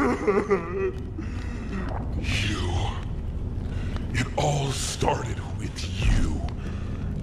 You. It all started with you.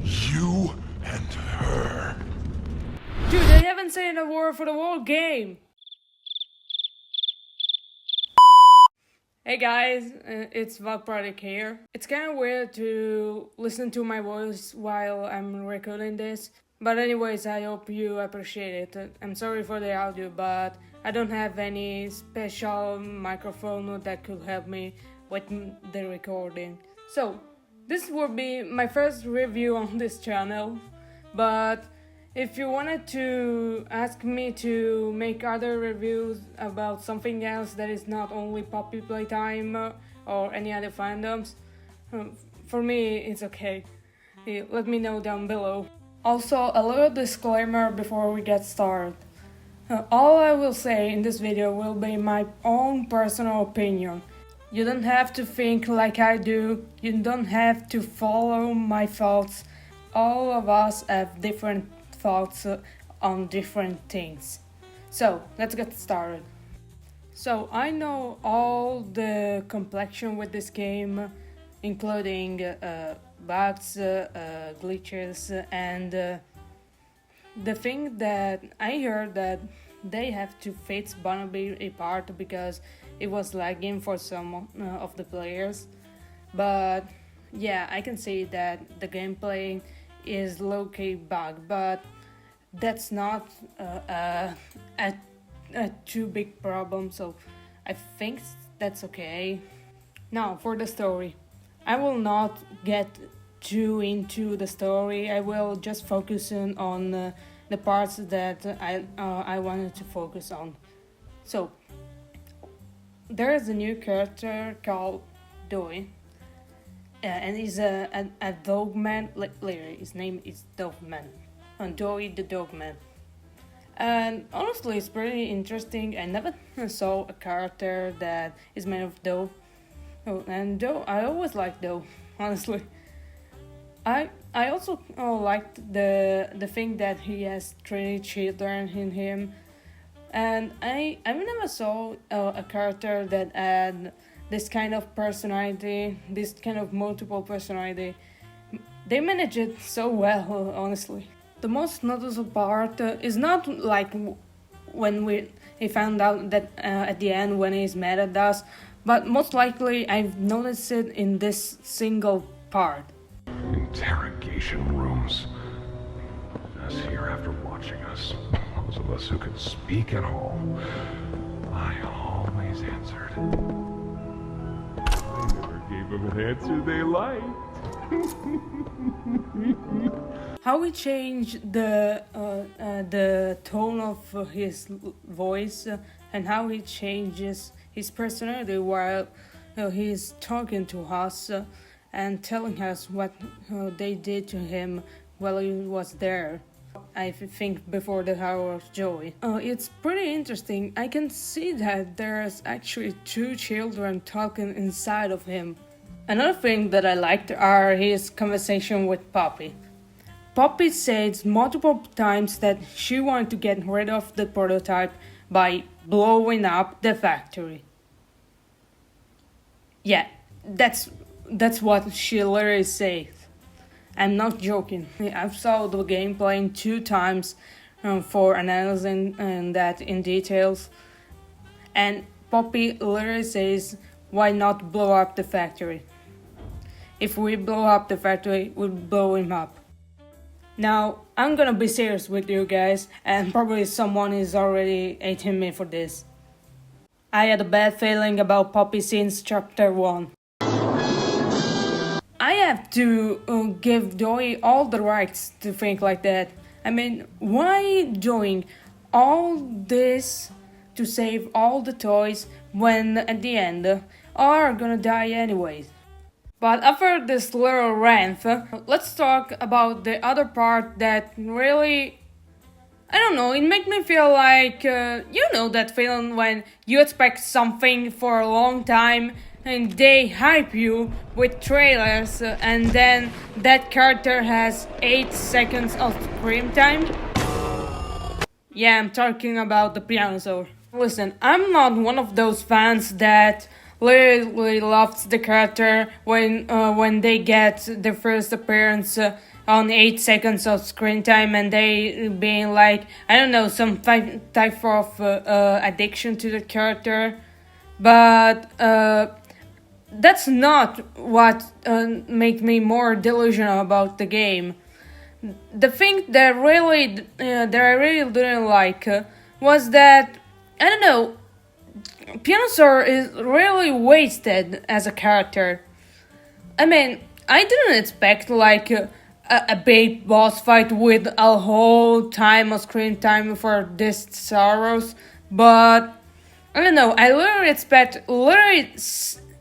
You and her. Dude, they haven't said a word for the whole game. Hey guys, it's Valprodic here. It's kinda weird to listen to my voice while I'm recording this. But anyways, I hope you appreciate it. I'm sorry for the audio, but I don't have any special microphone that could help me with the recording. So, this will be my first review on this channel, but if you wanted to ask me to make other reviews about something else that is not only Poppy Playtime or any other fandoms, for me it's okay. Let me know down below. Also, a little disclaimer before we get started. All I will say in this video will be my own personal opinion. You don't have to think like I do, you don't have to follow my thoughts. All of us have different thoughts on different things. So, let's get started. So, I know all the complexion with this game, including bugs, glitches, and the thing that I heard that they have to fix Barnaby apart because it was lagging for some of the players. But yeah, I can see that the gameplay is low-key bug, but that's not a too big problem, so I think that's okay. Now for the story, I will not get too into the story. I will just focus on the parts that I wanted to focus on. So there is a new character called Doi. And he's a dog man. Literally, his name is Dog Man. And Doi the Dog Man. And honestly, it's pretty interesting. I never saw a character that is made of dough. Oh, and dough, I always liked dough, honestly. I also liked the thing that he has 3 children in him. And I never saw a character that had this kind of personality, this kind of multiple personality. They manage it so well, honestly. The most noticeable part is not like when he found out that at the end when he's mad at us, but most likely I've noticed it in this single part. Interrogation rooms. Us here after watching us. Those of us who could speak at all. I always answered. I never gave them an answer they liked. How he changed the tone of his voice and how he changes his personality while he's talking to us and telling us what they did to him while he was there. I think before the Hour of Joy. It's pretty interesting. I can see that there's actually 2 children talking inside of him. Another thing that I liked are his conversation with Poppy. Poppy says multiple times that she wanted to get rid of the prototype by blowing up the factory. Yeah, that's what she literally says. I'm not joking. I've saw the gameplay 2 times for analyzing that in details. And Poppy literally says, why not blow up the factory? If we blow up the factory, we'll blow him up. Now, I'm gonna be serious with you guys, and probably someone is already hating me for this. I had a bad feeling about Poppy since chapter 1. I have to give Doi all the rights to think like that. I mean, why doing all this to save all the toys when at the end are gonna die anyways? But after this little rant, let's talk about the other part that really, I don't know, it makes me feel like, you know that feeling when you expect something for a long time and they hype you with trailers and then that character has 8 seconds of screen time? Yeah, I'm talking about the Pianosaur. Listen, I'm not one of those fans that literally loves the character when they get their first appearance on 8 seconds of screen time and they being like, I don't know, some type of addiction to the character. But that's not what made me more delusional about the game. The thing that I really didn't like was that, I don't know, Pianosaur is really wasted as a character. I mean, I didn't expect like a big boss fight with a whole time of screen time for this Saros, but I don't know. I literally expect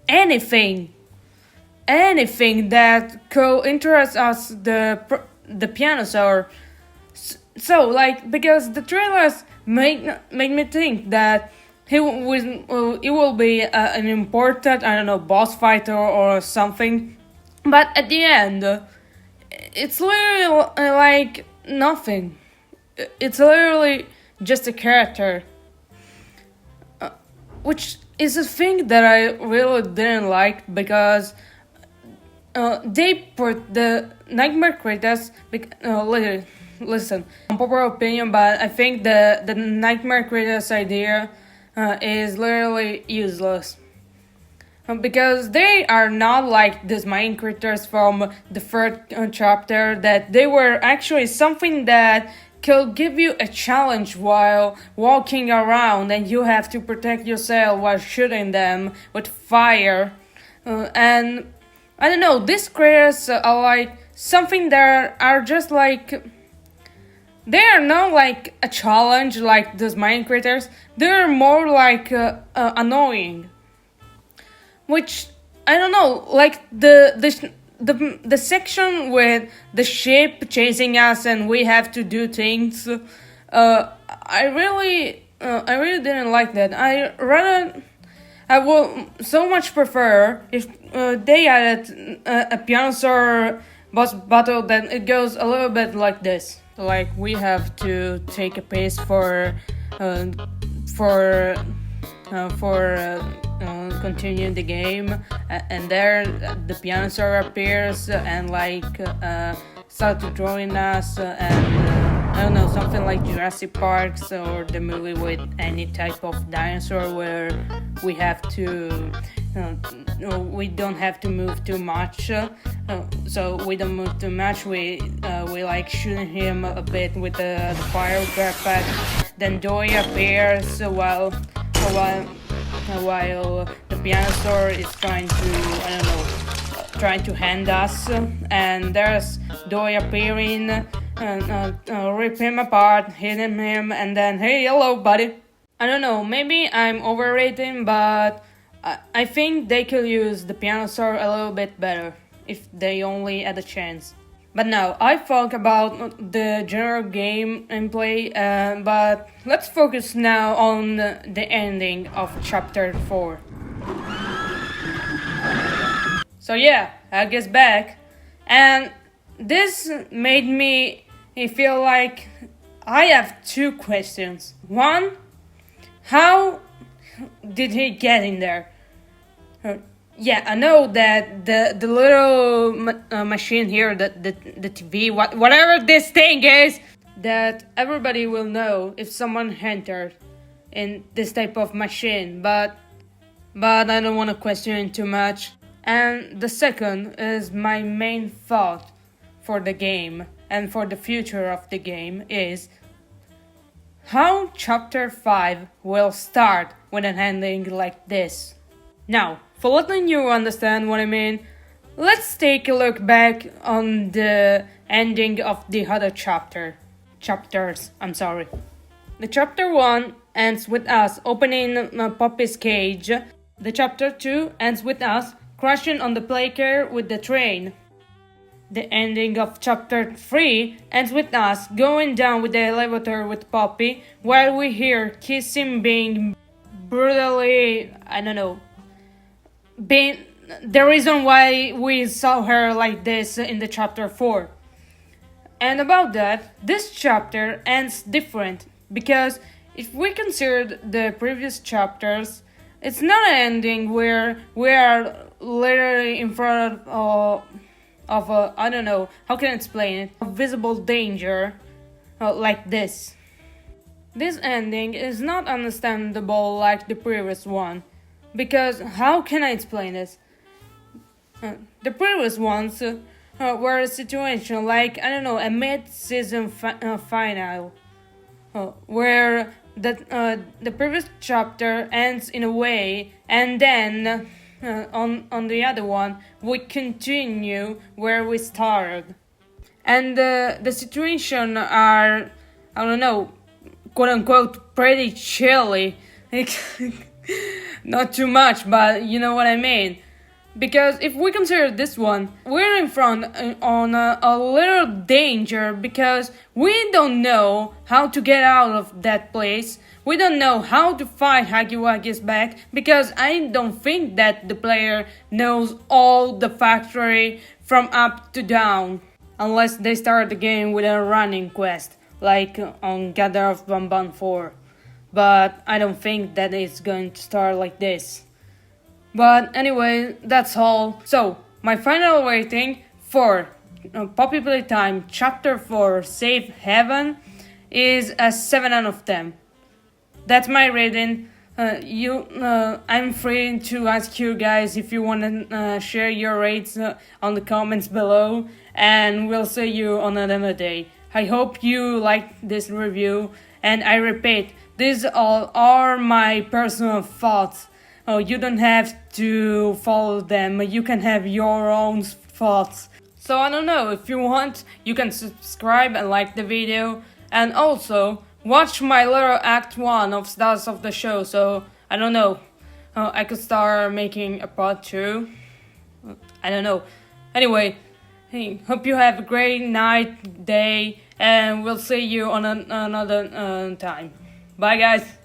anything, anything that could interest us the Pianosaur. So like because the trailers make me think that it will be an important, I don't know, boss fighter or something, but at the end it's literally like nothing. It's literally just a character, which is a thing that I really didn't like because they put the Nightmare Critters. Listen, unpopular opinion, but I think the Nightmare Critters idea is literally useless. Because they are not like these main critters from the third chapter, that they were actually something that could give you a challenge while walking around and you have to protect yourself while shooting them with fire. And I don't know, these critters are like something that are just like, they are not like a challenge like these main critters, they're more like annoying. Which, I don't know, like the section with the ship chasing us and we have to do things, I really didn't like that. I would so much prefer if they added a Pianosaur boss battle, then it goes a little bit like this. Like we have to take a pace for continue the game, and there the Pianosaur appears and like start to join us, and I don't know, something like Jurassic Parks or the movie with any type of dinosaur where we have to we don't have to move too much, so we don't move too much, we like shooting him a bit with the fire backpack, then Doi appears while the Pianosaur is trying to hand us, and there's Doi appearing, rip him apart, hitting him, and then, hey, hello, buddy. I don't know, maybe I'm overrating, but I think they could use the Pianosaur a little bit better if they only had a chance. But now, I talk about the general gameplay, but let's focus now on the ending of Chapter 4. So yeah, I guess back, and this made me feel like I have two questions. One, how did he get in there? Yeah, I know that the little machine here, the TV, whatever this thing is, that everybody will know if someone entered in this type of machine, but I don't want to question it too much. And the second is my main thought for the game and for the future of the game is how Chapter 5 will start with an ending like this. Now, for letting you understand what I mean, let's take a look back on the ending of the other chapters. The Chapter 1 ends with us opening Poppy's cage. The Chapter 2 ends with us crashing on the playcar with the train. The ending of Chapter 3 ends with us going down with the elevator with Poppy, while we hear kissing being brutally, I don't know, being the reason why we saw her like this in the Chapter 4. And about that, this chapter ends different because if we consider the previous chapters, it's not an ending where we are literally in front of a, I don't know, how can I explain it, a visible danger like this. This ending is not understandable like the previous one, because how can I explain this? The previous ones were a situation like, I don't know, a mid-season final, where the previous chapter ends in a way, and then on the other one we continue where we started, and the situation are, I don't know, quote unquote pretty chilly. Not too much, but you know what I mean. Because if we consider this one, we're in front on a little danger, because we don't know how to get out of that place. We don't know how to fight Hagiwagi's back, because I don't think that the player knows all the factory from up to down, unless they start the game with a running quest, like on Gather of Bamban 4. But I don't think that it's going to start like this. But anyway, that's all. So, my final rating for Poppy Playtime Chapter 4 Safe Haven is a 7 out of 10. That's my rating. I'm free to ask you guys if you want to share your rates on the comments below, and we'll see you on another day. I hope you liked this review, and I repeat, these all are my personal thoughts. Oh, you don't have to follow them, you can have your own thoughts. So I don't know, if you want, you can subscribe and like the video, and also watch my little act 1 of Stars of the Show, so I don't know, I could start making a part 2, I don't know. Anyway, hey, hope you have a great night, day, and we'll see you on another time. Bye guys!